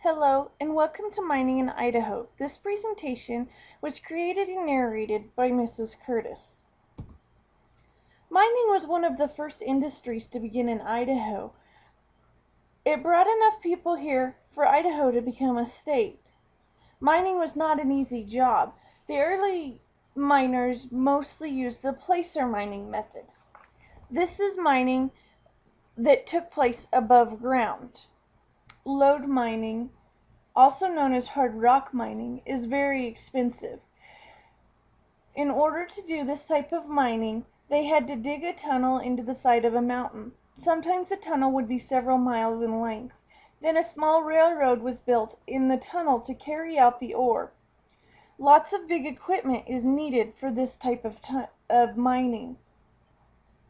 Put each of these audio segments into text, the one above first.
Hello, and welcome to Mining in Idaho. This presentation was created and narrated by Mrs. Curtis. Mining was one of the first industries to begin in Idaho. It brought enough people here for Idaho to become a state. Mining was not an easy job. The early miners mostly used the placer mining method. This is mining that took place above ground. Lode mining, also known as hard rock mining, is very expensive. In order to do this type of mining, they had to dig a tunnel into the side of a mountain. Sometimes the tunnel would be several miles in length. Then a small railroad was built in the tunnel to carry out the ore. Lots of big equipment is needed for this type of mining.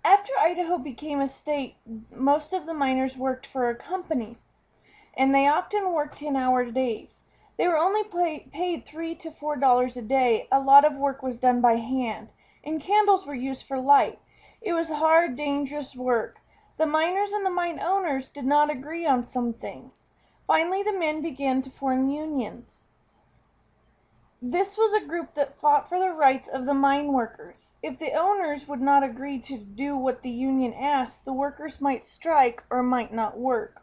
After Idaho became a state, most of the miners worked for a company, and they often worked 10-hour days. They were only paid $3 to $4 a day. A lot of work was done by hand, and candles were used for light. It was hard, dangerous work. The miners and the mine owners did not agree on some things. Finally, the men began to form unions. This was a group that fought for the rights of the mine workers. If the owners would not agree to do what the union asked, the workers might strike or might not work.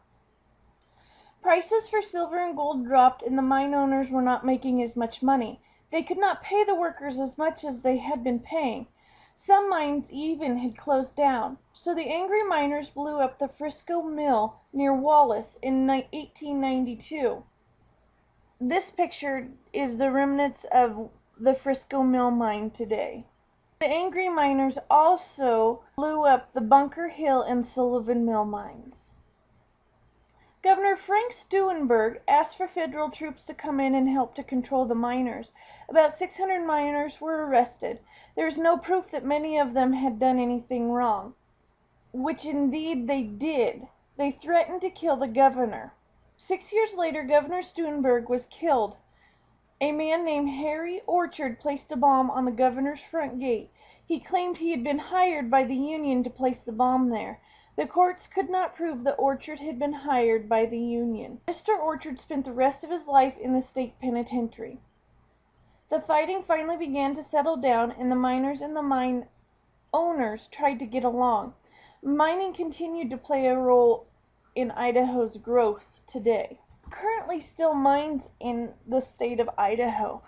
Prices for silver and gold dropped, and the mine owners were not making as much money. They could not pay the workers as much as they had been paying. Some mines even had closed down, so the angry miners blew up the Frisco Mill near Wallace in 1892. This picture is the remnants of the Frisco Mill mine today. The angry miners also blew up the Bunker Hill and Sullivan Mill mines. Governor Frank Steunenberg asked for federal troops to come in and help to control the miners. About 600 miners were arrested. There is no proof that many of them had done anything wrong, which indeed they did. They threatened to kill the governor. 6 years later, Governor Steunenberg was killed. A man named Harry Orchard placed a bomb on the governor's front gate. He claimed he had been hired by the union to place the bomb there. The courts could not prove that Orchard had been hired by the union. Mr. Orchard spent the rest of his life in the state penitentiary. The fighting finally began to settle down, and the miners and the mine owners tried to get along. Mining continued to play a role in Idaho's growth today. Currently still mines in the state of Idaho.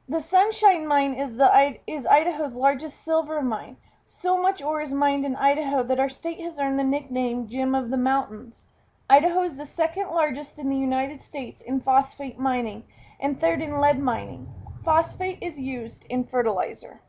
The Sunshine Mine is Idaho's largest silver mine. So much ore is mined in Idaho that our state has earned the nickname Gem of the Mountains. Idaho is the second largest in the United States in phosphate mining and third in lead mining. Phosphate is used in fertilizer.